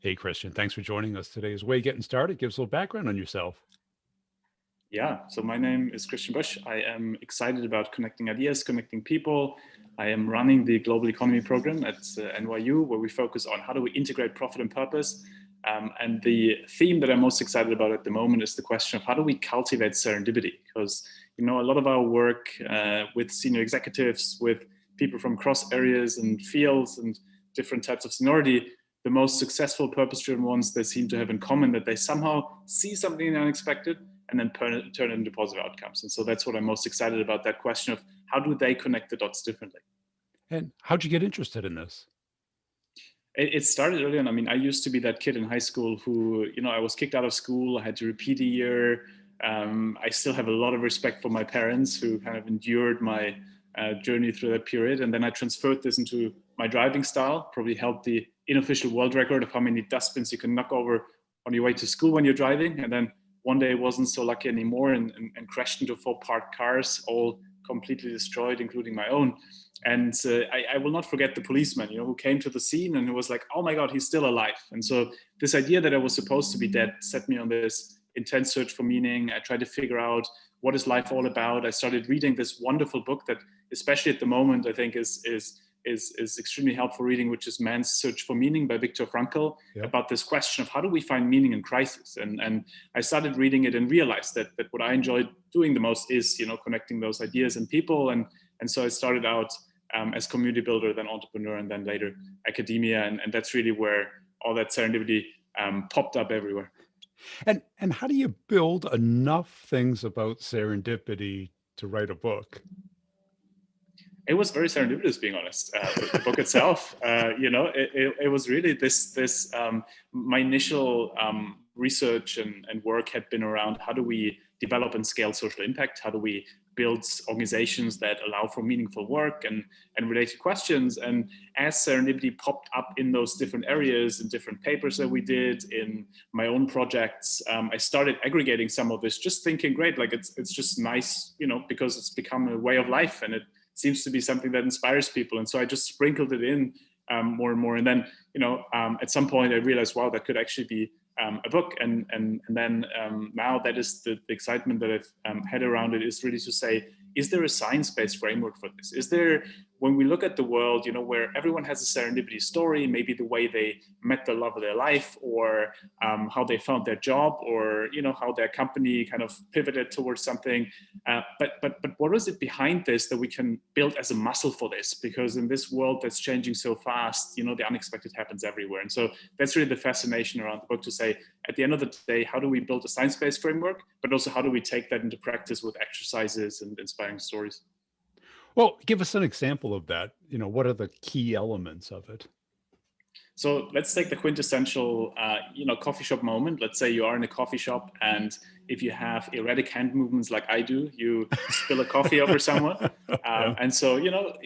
Hey, Christian, thanks for joining us today. As way getting started, give us a little background on yourself. Yeah, so my name is Christian Busch. I am excited about connecting ideas, connecting people. I am running the Global Economy program at NYU, where we focus on how do we integrate profit and purpose. And the theme that I'm most excited about at the moment is the question of how do we cultivate serendipity? Because a lot of our work with senior executives, with people from cross areas and fields and different types of seniority, the most successful purpose-driven ones, they seem to have in common that they somehow see something unexpected and then turn it into positive outcomes. And so that's what I'm most excited about, that question of how do they connect the dots differently? And how'd you get interested in this? It started early on. I mean, I used to be that kid in high school who, I was kicked out of school. I had to repeat a year. I still have a lot of respect for my parents who kind of endured my journey through that period. And then I transferred this into my driving style, probably helped the unofficial world record of how many dustbins you can knock over on your way to school when you're driving. And then one day I wasn't so lucky anymore and crashed into 4 parked cars, all completely destroyed, including my own. And I will not forget the policeman, who came to the scene and who was like, "Oh my God, he's still alive." And so this idea that I was supposed to be dead set me on this intense search for meaning. I tried to figure out what is life all about. I started reading this wonderful book that, especially at the moment, I think is extremely helpful reading, which is Man's Search for Meaning by Viktor Frankl, Yep. about this question of how do we find meaning in crisis. And I started reading it and realized that what I enjoyed doing the most is, connecting those ideas and people. And so I started out as community builder, then entrepreneur, and then later academia. And that's really where all that serendipity popped up everywhere. And how do you build enough things about serendipity to write a book? It was very serendipitous, being honest. The book itself, it was really this. My initial research and work had been around how do we develop and scale social impact? How do we build organizations that allow for meaningful work and related questions? And as serendipity popped up in those different areas, in different papers that we did, in my own projects, I started aggregating some of this, just thinking, great, like it's just nice, because it's become a way of life and it seems to be something that inspires people. And so I just sprinkled it in more and more. And then, at some point I realized, wow, that could actually be a book. And then now that is the excitement that I've had around it, is really to say, is there a science-based framework for this? Is there, when we look at the world, where everyone has a serendipity story, maybe the way they met the love of their life, or how they found their job, or how their company kind of pivoted towards something. But what is it behind this that we can build as a muscle for this? Because in this world that's changing so fast, the unexpected happens everywhere. And so that's really the fascination around the book, to say, at the end of the day, how do we build a science-based framework, but also how do we take that into practice with exercises and inspiring stories? Well, give us an example of that. What are the key elements of it? So let's take the quintessential, coffee shop moment. Let's say you are in a coffee shop, and if you have erratic hand movements like I do, you spill a coffee over someone. Yeah. And so,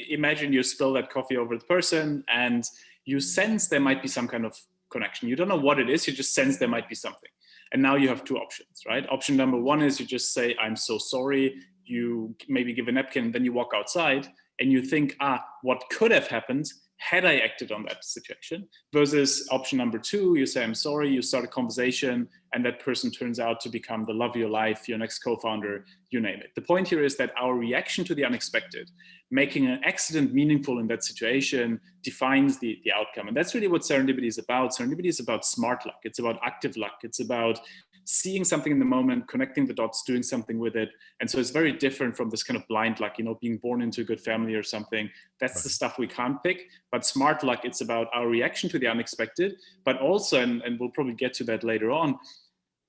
imagine you spill that coffee over the person, and you sense there might be some kind of connection. You don't know what it is. You just sense there might be something. And now you have 2 options, right? Option number 1 is you just say, "I'm so sorry." You maybe give a napkin, and then you walk outside, and you think, what could have happened had I acted on that situation? Versus option number 2, you say, "I'm sorry," you start a conversation, and that person turns out to become the love of your life, your next co-founder, you name it. The point here is that our reaction to the unexpected, making an accident meaningful in that situation, defines the outcome. And that's really what serendipity is about. Serendipity is about smart luck. It's about active luck. It's about seeing something in the moment, connecting the dots, doing something with it. And so it's very different from this kind of blind luck, being born into a good family or something. That's the Right. stuff we can't pick. But smart luck, it's about our reaction to the unexpected, but also, and we'll probably get to that later on,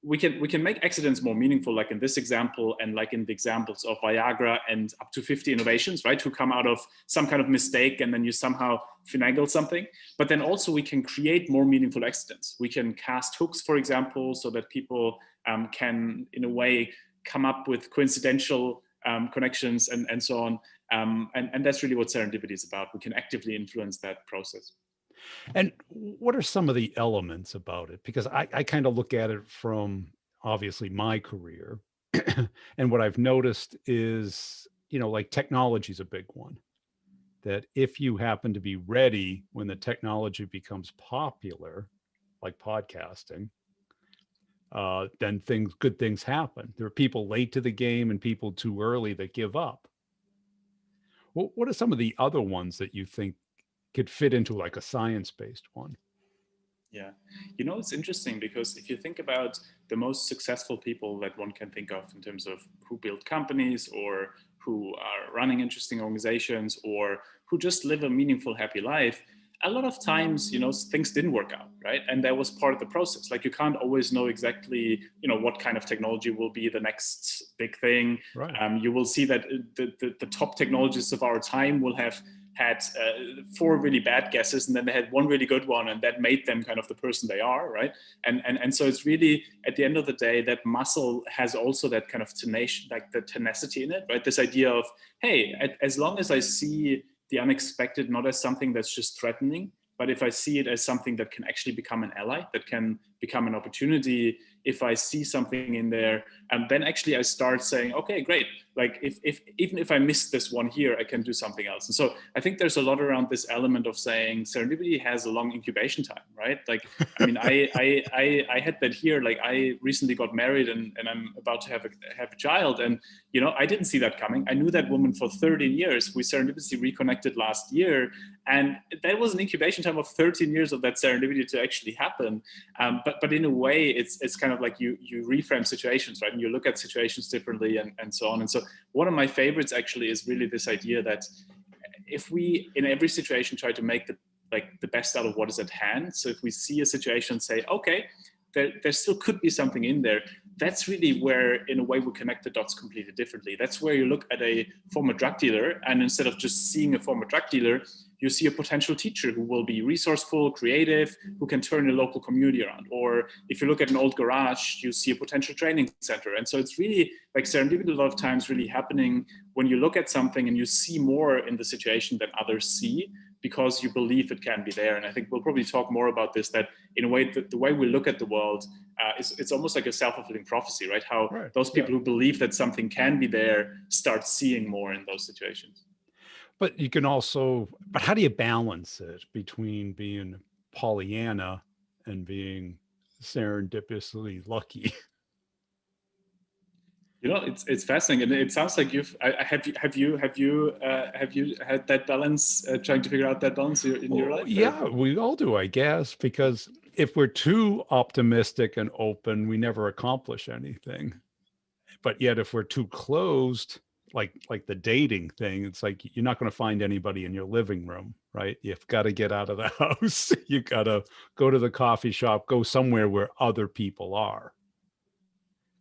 we can make accidents more meaningful, like in this example, and like in the examples of Viagra and up to 50 innovations, right, who come out of some kind of mistake and then you somehow finagle something. But then also we can create more meaningful accidents. We can cast hooks, for example, so that people can, in a way, come up with coincidental connections and so on. And that's really what serendipity is about. We can actively influence that process. And what are some of the elements about it? Because I kind of look at it from obviously my career. And what I've noticed is, like technology is a big one. that if you happen to be ready when the technology becomes popular, like podcasting, then good things happen. There are people late to the game and people too early that give up. What are some of the other ones that you think could fit into like a science-based one? Yeah. It's interesting because if you think about the most successful people that one can think of in terms of who build companies or who are running interesting organizations or who just live a meaningful, happy life, a lot of times, things didn't work out, right? And that was part of the process. Like you can't always know exactly, what kind of technology will be the next big thing. Right. You will see that the top technologists of our time will have had four really bad guesses and then they had one really good one and that made them kind of the person they are, right? And so it's really at the end of the day that muscle has also that kind of tenacity, like the tenacity in it, right? This idea of, hey, as long as I see the unexpected not as something that's just threatening, but if I see it as something that can actually become an ally, that can become an opportunity, if I see something in there, and then actually I start saying, okay, great. Like if even if I miss this one here, I can do something else. And so I think there's a lot around this element of saying serendipity has a long incubation time, right? Like, I mean, I had that here. Like I recently got married and I'm about to have a child, and I didn't see that coming. I knew that woman for 13 years. We serendipity reconnected last year, and that was an incubation time of 13 years of that serendipity to actually happen. But in a way, it's kind of like you reframe situations, right? And you look at situations differently and so on. And so one of my favorites actually is really this idea that if we in every situation try to make the best out of what is at hand. So if we see a situation, say, okay, there still could be something in there. That's really where, in a way, we connect the dots completely differently. That's where you look at a former drug dealer, and instead of just seeing a former drug dealer, you see a potential teacher who will be resourceful, creative, who can turn a local community around. Or if you look at an old garage, you see a potential training center. And so it's really like serendipity a lot of times really happening when you look at something and you see more in the situation than others see, because you believe it can be there. And I think we'll probably talk more about this, that in a way, the way we look at the world, it's almost like a self-fulfilling prophecy, right? How Right. those people who believe that something can be there start seeing more in those situations. But you can also, but how do you balance it between being Pollyanna and being serendipitously lucky? It's fascinating, and it sounds like have you had that balance, trying to figure out that balance in your Oh, life? Or? yeah, we all do, I guess, because if we're too optimistic and open, we never accomplish anything. But yet if we're too closed, like the dating thing, it's like you're not going to find anybody in your living room, right? You've got to get out of the house. You got to go to the coffee shop, go somewhere where other people are.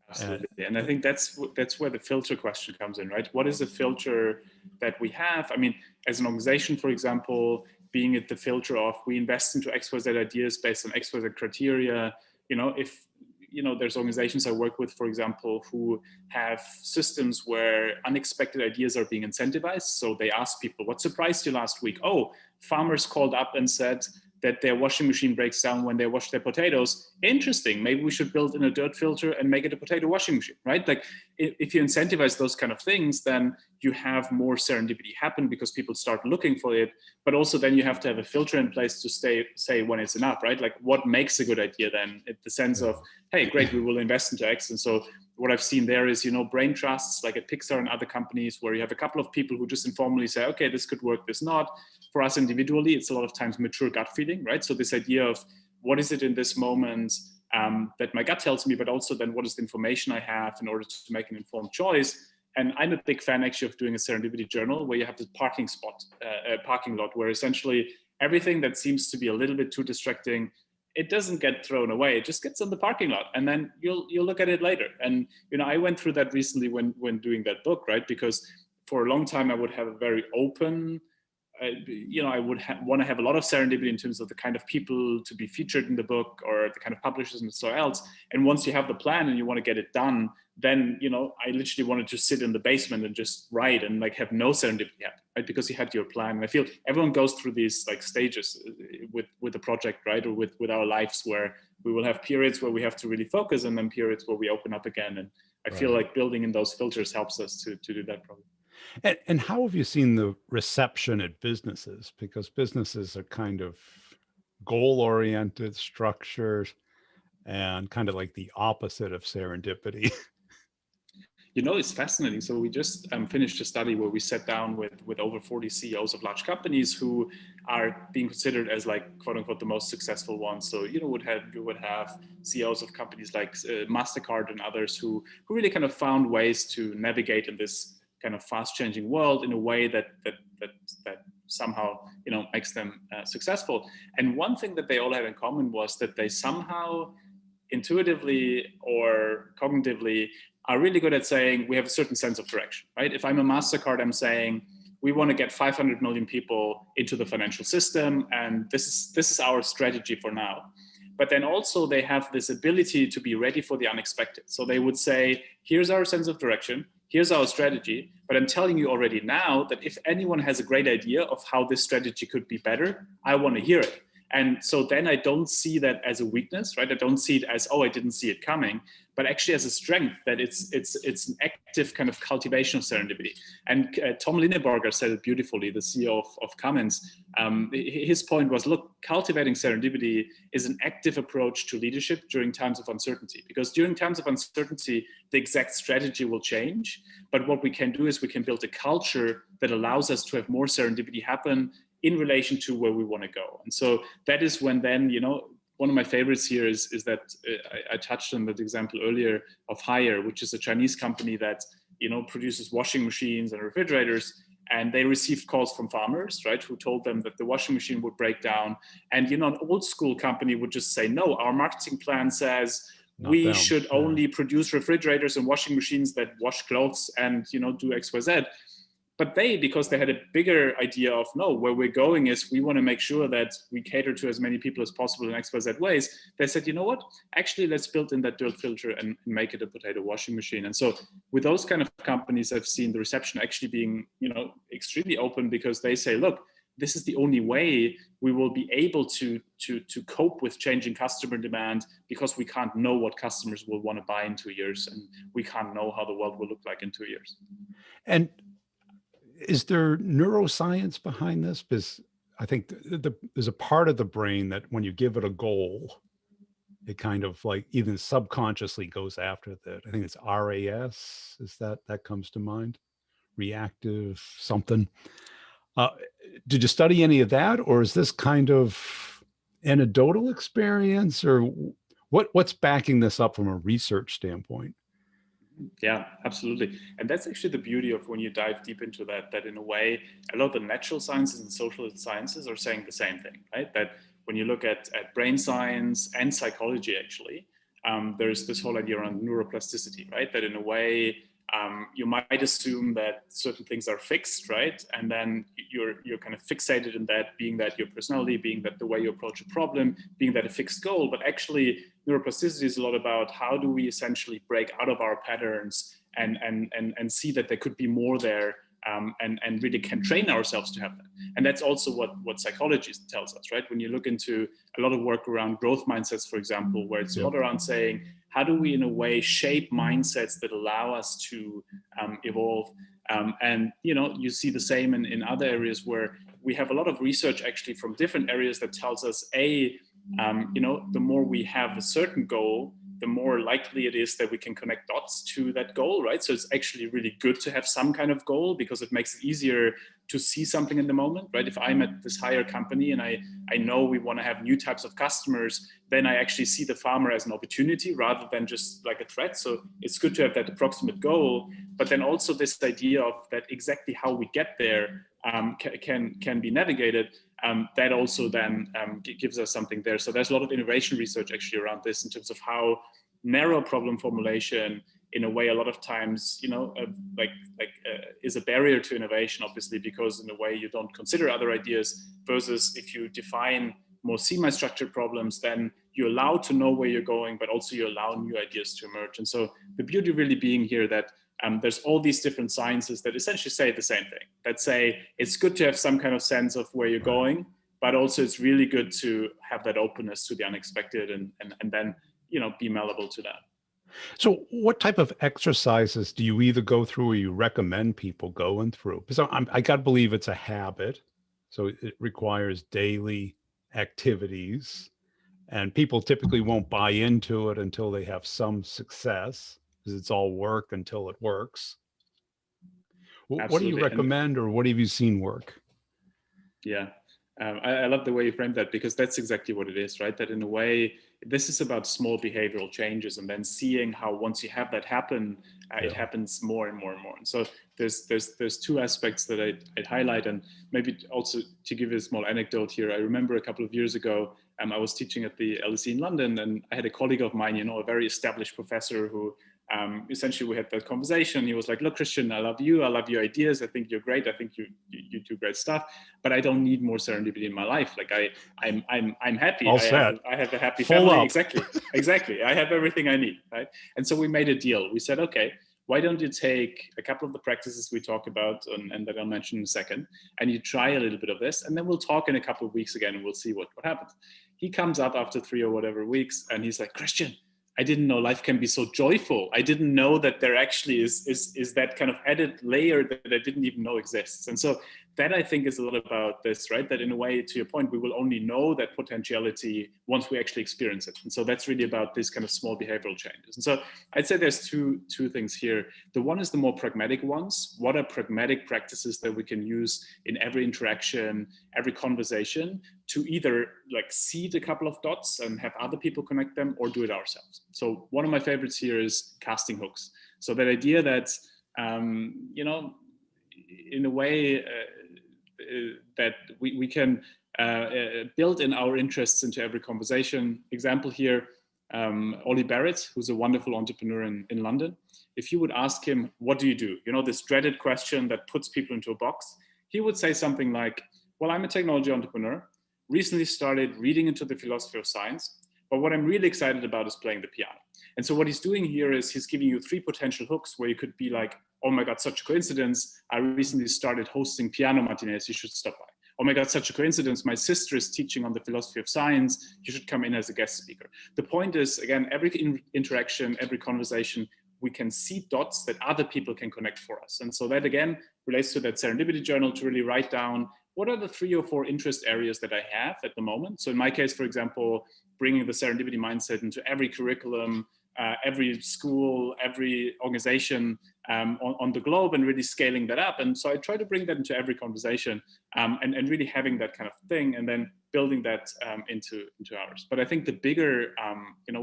And Absolutely, and I think that's where the filter question comes in, right? What is the filter that we have? I mean, as an organization, for example, being at the filter of we invest into XYZ ideas based on XYZ criteria. If there's organizations I work with, for example, who have systems where unexpected ideas are being incentivized. So they ask people, what surprised you last week? Oh, farmers called up and said that their washing machine breaks down when they wash their potatoes. Interesting. Maybe we should build in a dirt filter and make it a potato washing machine, right? Like if you incentivize those kind of things, then you have more serendipity happen because people start looking for it. But also then you have to have a filter in place to say when it's enough, right? Like what makes a good idea then? In the sense of, hey, great, we will invest into X. And so what I've seen there is, brain trusts like at Pixar and other companies where you have a couple of people who just informally say, okay, this could work, this not. For us individually, it's a lot of times mature gut feeling, right? So this idea of what is it in this moment that my gut tells me, but also then what is the information I have in order to make an informed choice. And I'm a big fan actually of doing a serendipity journal where you have this parking lot, where essentially everything that seems to be a little bit too distracting, it doesn't get thrown away. It just gets in the parking lot, and then you'll look at it later. And I went through that recently when doing that book, right? Because for a long time I would have a very open, I would want to have a lot of serendipity in terms of the kind of people to be featured in the book or the kind of publishers and so else. And once you have the plan and you want to get it done, then I literally wanted to sit in the basement and just write and like have no serendipity happen, right? Because you had your plan. And I feel everyone goes through these like stages with the project, right? Or with our lives, where we will have periods where we have to really focus and then periods where we open up again. And I feel like building in those filters helps us to do that probably. And how have you seen the reception at businesses? Because businesses are kind of goal-oriented, structured, and kind of like the opposite of serendipity. It's fascinating. So we just finished a study where we sat down with over 40 CEOs of large companies who are being considered as like quote unquote the most successful ones. So you would have CEOs of companies like Mastercard and others who really kind of found ways to navigate in this kind of fast changing world in a way that somehow makes them successful. And one thing that they all had in common was that they somehow intuitively or cognitively are really good at saying we have a certain sense of direction, right? If I'm a MasterCard, I'm saying we want to get 500 million people into the financial system, and this is our strategy for now. But then also they have this ability to be ready for the unexpected. So they would say, here's our sense of direction, here's our strategy, but I'm telling you already now that if anyone has a great idea of how this strategy could be better, I want to hear it. And so then I don't see that as a weakness, right? I don't see it as, oh, I didn't see it coming, but actually as a strength, that it's an active kind of cultivation of serendipity. And Tom Linebarger said it beautifully, the CEO of Cummins. His point was, look, cultivating serendipity is an active approach to leadership during times of uncertainty, because during times of uncertainty, the exact strategy will change. But what we can do is we can build a culture that allows us to have more serendipity happen in relation to where we want to go. And so that is when then, one of my favorites here is that I touched on that example earlier of Haier, which is a Chinese company that, produces washing machines and refrigerators. And they received calls from farmers, right, who told them that the washing machine would break down. And, an old school company would just say, no, our marketing plan says we should only produce refrigerators and washing machines that wash clothes and, do X, Y, Z. But because they had a bigger idea of, no, where we're going is we want to make sure that we cater to as many people as possible in X, Y, Z ways. They said, you know what, actually, let's build in that dirt filter and make it a potato washing machine. And so with those kind of companies, I've seen the reception actually being, extremely open, because they say, look, this is the only way we will be able to cope with changing customer demand, because we can't know what customers will want to buy in 2 years, and we can't know how the world will look like in 2 years. And is there neuroscience behind this? Because I think there's a part of the brain that when you give it a goal, it kind of like even subconsciously goes after that. I think it's RAS. Is that comes to mind? Reactive something. Did you study any of that, or is this kind of anecdotal experience, or what's backing this up from a research standpoint? Yeah, absolutely. And that's actually the beauty of when you dive deep into that in a way, a lot of the natural sciences and social sciences are saying the same thing, right? That when you look at brain science and psychology, actually, there's this whole idea around neuroplasticity, right? That in a way, you might assume that certain things are fixed, right? And then you're kind of fixated in that, being that your personality, being that the way you approach a problem, being that a fixed goal. But actually, neuroplasticity is a lot about how do we essentially break out of our patterns and see that there could be more there, and really can train ourselves to have that. And that's also what psychology tells us, right? When you look into a lot of work around growth mindsets, for example, where it's a lot around saying, how do we in a way shape mindsets that allow us to evolve? And you see the same in other areas where we have a lot of research actually from different areas that tells us, the more we have a certain goal, the more likely it is that we can connect dots to that goal, right? So it's actually really good to have some kind of goal, because it makes it easier to see something in the moment, right? If I'm at this higher company and I know we want to have new types of customers, then I actually see the farmer as an opportunity rather than just like a threat. So it's good to have that approximate goal, but then also this idea of that exactly how we get there can be navigated. That also then gives us something there. So there's a lot of innovation research actually around this in terms of how narrow problem formulation, in a way, a lot of times, is a barrier to innovation, obviously, because in a way you don't consider other ideas, versus if you define more semi-structured problems, then you're allowed to know where you're going, but also you allow new ideas to emerge. And so the beauty really being here that there's all these different sciences that essentially say the same thing, that say it's good to have some kind of sense of where you're going, but also it's really good to have that openness to the unexpected and then, be malleable to that. So what type of exercises do you either go through or you recommend people going through? Because I got to believe it's a habit. So it requires daily activities, and people typically won't buy into it until they have some success, because it's all work until it works. What do you Absolutely. And recommend, or what have you seen work? yeah, I love the way you framed that, because that's exactly what it is, right? That in a way, this is about small behavioral changes, and then seeing how once you have that happen, it Yeah. happens more and more and more. And so there's two aspects that I'd highlight, and maybe also to give you a small anecdote here. I remember a couple of years ago, I was teaching at the LSE in London, and I had a colleague of mine, a very established professor who essentially we had that conversation. He was like, "Look, Christian, I love you. I love your ideas. I think you're great. I think you do great stuff. But I don't need more serendipity in my life. Like I'm happy. All set. I have a happy Full family. up. Exactly. I have everything I need, right? And so we made a deal. We said, okay, why don't you take a couple of the practices we talk about and that I'll mention in a second, and you try a little bit of this, and then we'll talk in a couple of weeks again, and we'll see what happens." He comes up after 3 or whatever weeks, and he's like, "Christian, I didn't know life can be so joyful. I didn't know that there actually is that kind of added layer that I didn't even know exists." And so that, I think, is a lot about this, right? That in a way, to your point, we will only know that potentiality once we actually experience it. And so that's really about this kind of small behavioral changes. And so I'd say there's two things here. The one is the more pragmatic ones. What are pragmatic practices that we can use in every interaction, every conversation, to either like seed a couple of dots and have other people connect them, or do it ourselves? So one of my favorites here is casting hooks. So that idea that, in a way, that we can build in our interests into every conversation. Example here, Ollie Barrett, who's a wonderful entrepreneur in London. If you would ask him, "What do you do?" This dreaded question that puts people into a box, he would say something like, "Well, I'm a technology entrepreneur, recently started reading into the philosophy of science, but what I'm really excited about is playing the piano." And so what he's doing here is he's giving you 3 potential hooks where you could be like, "Oh my God, such a coincidence. I recently started hosting piano matinees. You should stop by. Oh my God, such a coincidence. My sister is teaching on the philosophy of science. You should come in as a guest speaker." The point is, again, every interaction, every conversation, we can see dots that other people can connect for us. And so that, again, relates to that serendipity journal, to really write down what are the 3 or 4 interest areas that I have at the moment. So in my case, for example, bringing the serendipity mindset into every curriculum, every school, every organization on the globe, and really scaling that up. And so I try to bring that into every conversation, and really having that kind of thing, and then building that into ours. But I think the bigger,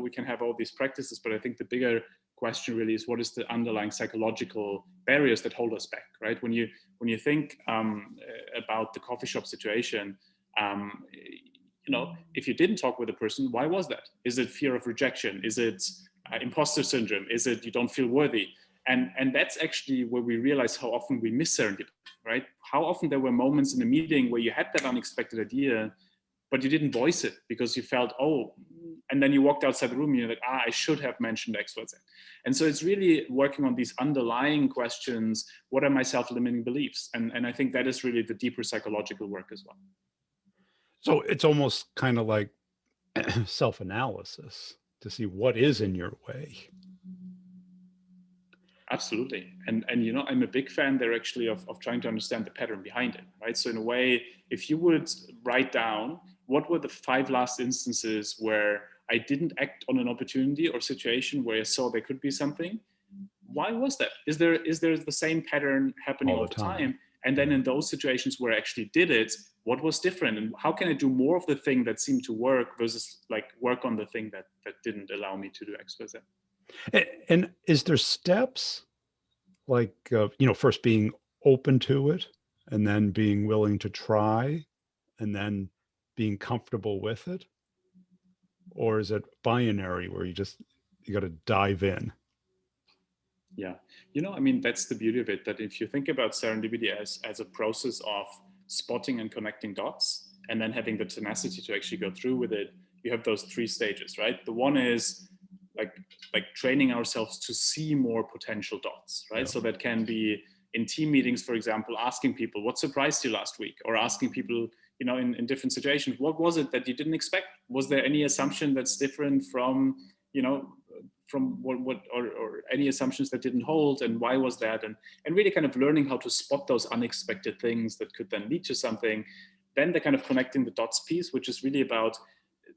we can have all these practices, but I think the bigger question really is, what is the underlying psychological barriers that hold us back, right? When you think about the coffee shop situation, if you didn't talk with a person, why was that? Is it fear of rejection? Is it imposter syndrome? Is it you don't feel worthy? And that's actually where we realize how often we miss serendipity, right? How often there were moments in a meeting where you had that unexpected idea, but you didn't voice it because you felt, oh, and then you walked outside the room and you're like, I should have mentioned X, Y, Z. And so it's really working on these underlying questions. What are my self-limiting beliefs? And I think that is really the deeper psychological work as well. So it's almost kind of like self-analysis to see what is in your way. Absolutely. And I'm a big fan there actually of trying to understand the pattern behind it, right? So in a way, if you would write down what were the 5 last instances where I didn't act on an opportunity or situation where I saw there could be something, why was that? Is there the same pattern happening all the time? And then in those situations where I actually did it, what was different? And how can I do more of the thing that seemed to work versus like work on the thing that didn't allow me to do X, Y, Z? And is there steps like, first being open to it, and then being willing to try, and then being comfortable with it? Or is it binary where you got to dive in? Yeah. That's the beauty of it, that if you think about serendipity as a process of spotting and connecting dots, and then having the tenacity to actually go through with it, you have those 3 stages, right? The one is like training ourselves to see more potential dots, right? Yeah. So that can be in team meetings, for example, asking people, what surprised you last week? Or asking people, in different situations, what was it that you didn't expect? Was there any assumption that's different from what or any assumptions that didn't hold, and why was that, and really kind of learning how to spot those unexpected things that could then lead to something. Then the kind of connecting the dots piece, which is really about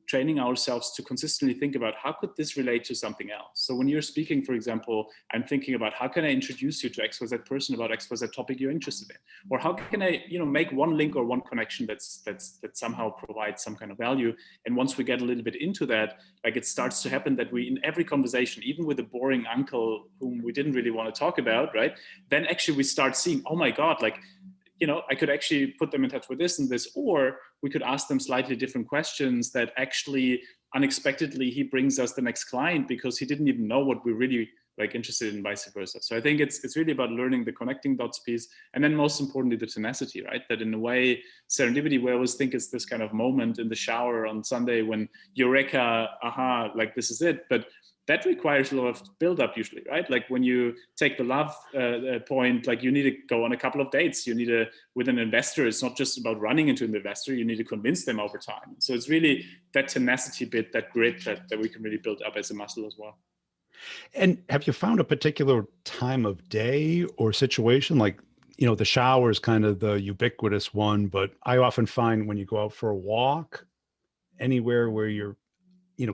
training ourselves to consistently think about how could this relate to something else. So when you're speaking, for example, I'm thinking about how can I introduce you to XYZ person about XYZ topic you're interested in, or how can I, make one link or one connection that somehow provides some kind of value. And once we get a little bit into that, like it starts to happen that we, in every conversation, even with a boring uncle whom we didn't really want to talk about, right? Then actually we start seeing, oh my God, like, I could actually put them in touch with this and this, or we could ask them slightly different questions that actually unexpectedly he brings us the next client because he didn't even know what we're really like interested in, vice versa. So I think it's really about learning the connecting dots piece, and then most importantly the tenacity, right? That in a way, serendipity, we always think it's this kind of moment in the shower on Sunday when eureka, aha, like this is it, but that requires a lot of build up usually, right? Like when you take the love point, like you need to go on a couple of dates. You need to, with an investor, it's not just about running into an investor, you need to convince them over time. So it's really that tenacity bit, that grit that we can really build up as a muscle as well. And have you found a particular time of day or situation? Like, the shower is kind of the ubiquitous one, but I often find when you go out for a walk, anywhere where you're,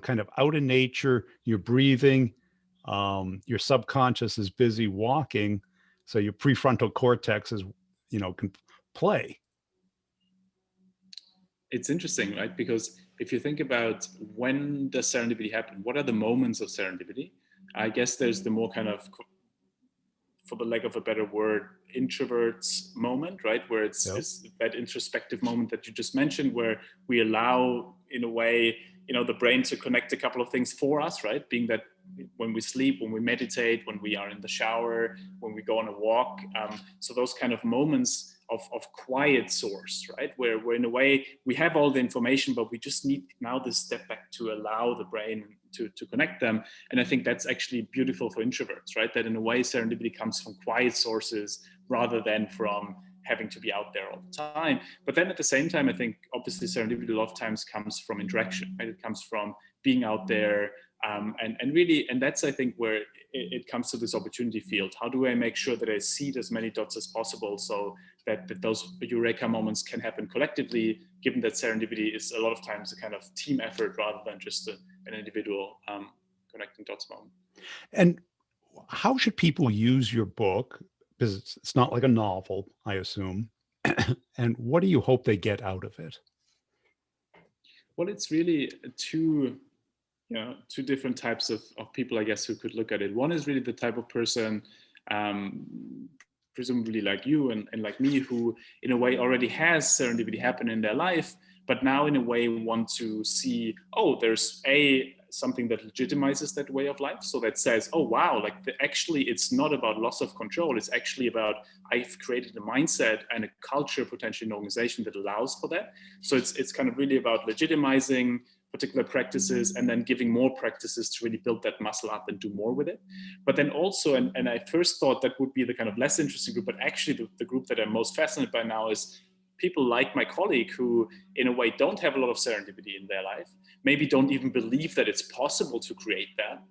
kind of out in nature, you're breathing, your subconscious is busy walking. So your prefrontal cortex is, can play. It's interesting, right? Because if you think about when does serendipity happen, what are the moments of serendipity? I guess there's the more kind of, for the lack of a better word, introverts moment, right? Where it's that introspective moment that you just mentioned, where we allow, in a way, the brain to connect a couple of things for us, right? Being that when we sleep, when we meditate, when we are in the shower, when we go on a walk. So those kind of moments of quiet source, right? Where in a way we have all the information, but we just need now this step back to allow the brain to connect them. And I think that's actually beautiful for introverts, right? That in a way serendipity comes from quiet sources rather than from having to be out there all the time. But then at the same time, I think obviously serendipity a lot of times comes from interaction, right? It comes from being out there, and really, and that's, I think, where it comes to this opportunity field. How do I make sure that I seed as many dots as possible so that those eureka moments can happen collectively, given that serendipity is a lot of times a kind of team effort rather than just an individual connecting dots moment. And how should people use your book? Because it's not like a novel, I assume. And what do you hope they get out of it? Well, it's really two different types of people, I guess, who could look at it. One is really the type of person, presumably like you and like me, who in a way already has serendipity happen in their life, but now in a way want to see, oh, there's something that legitimizes that way of life. So that says, oh, wow, like actually it's not about loss of control. It's actually about, I've created a mindset and a culture, potentially an organization that allows for that. So it's kind of really about legitimizing particular practices and then giving more practices to really build that muscle up and do more with it. But then also, and I first thought that would be the kind of less interesting group, but actually the group that I'm most fascinated by now is people like my colleague who in a way don't have a lot of serendipity in their life, maybe don't even believe that it's possible to create that.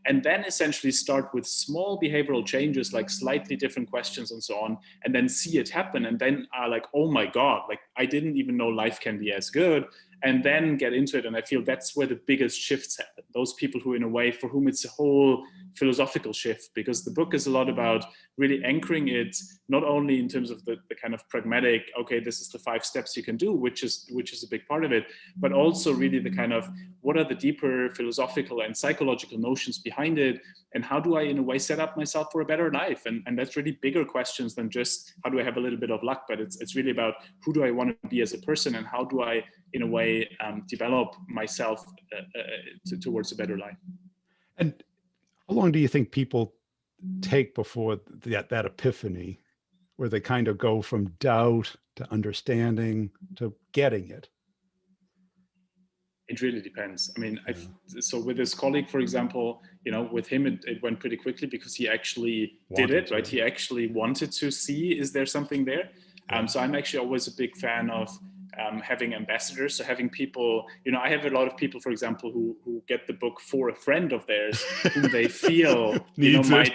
And then essentially start with small behavioral changes, like slightly different questions and so on, and then see it happen. And then are like, oh my God, like I didn't even know life can be as good. And then get into it. And I feel that's where the biggest shifts happen. Those people who in a way, for whom it's a whole philosophical shift, because the book is a lot about really anchoring it, not only in terms of the kind of pragmatic, okay, this is the 5 steps you can do, which is a big part of it, but also really the kind of, what are the deeper philosophical and psychological notions behind it, and how do I in a way set up myself for a better life? And that's really bigger questions than just how do I have a little bit of luck, but it's really about who do I want to be as a person, and how do I in a way develop myself towards a better life. And how long do you think people take before that epiphany, where they kind of go from doubt to understanding to getting it? It really depends. I mean, so with this colleague, for example, with him, it went pretty quickly because he actually did it, right? He actually wanted to see, is there something there? So I'm actually always a big fan of having ambassadors, so having people, I have a lot of people, for example, who get the book for a friend of theirs whom they feel might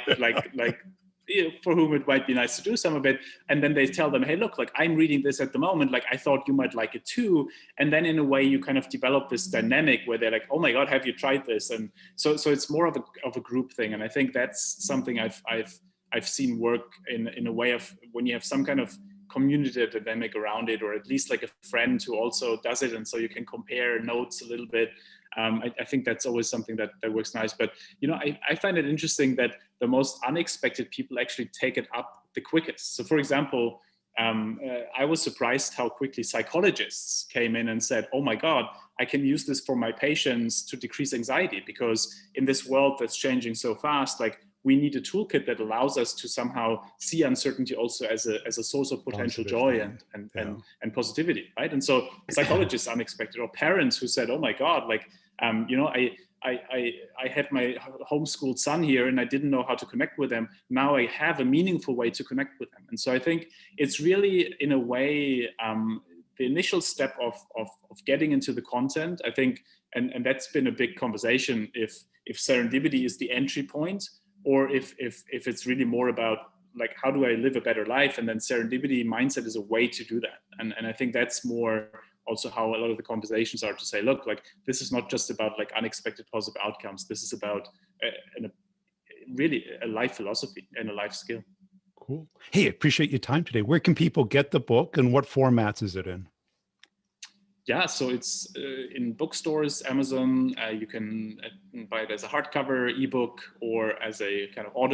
for whom it might be nice to do some of it, and then they tell them, hey, look, like I'm reading this at the moment, like I thought you might like it too, and then in a way you kind of develop this dynamic where they're like, oh my god, have you tried this? And so it's more of a group thing, and I think that's something I've seen work in a way of when you have some kind of community dynamic around it, or at least like a friend who also does it, and so you can compare notes a little bit. I think that's always something that works nice. But I find it interesting that the most unexpected people actually take it up the quickest. So for example, I was surprised how quickly psychologists came in and said, oh my god, I can use this for my patients to decrease anxiety, because in this world that's changing so fast, like we need a toolkit that allows us to somehow see uncertainty also as a source of potential joy and positivity, right? And so psychologists unexpected, or parents who said, oh my god, like I had my homeschooled son here and I didn't know how to connect with them. Now I have a meaningful way to connect with them. And so I think it's really, in a way, the initial step of getting into the content, I think, and that's been a big conversation, if serendipity is the entry point, or if it's really more about like, how do I live a better life? And then serendipity mindset is a way to do that. And I think that's more also how a lot of the conversations are, to say, look, like this is not just about like unexpected positive outcomes. This is about really a life philosophy and a life skill. Cool. Hey, I appreciate your time today. Where can people get the book and what formats is it in? Yeah, so it's in bookstores, Amazon. You can buy it as a hardcover, ebook, or as a kind of audio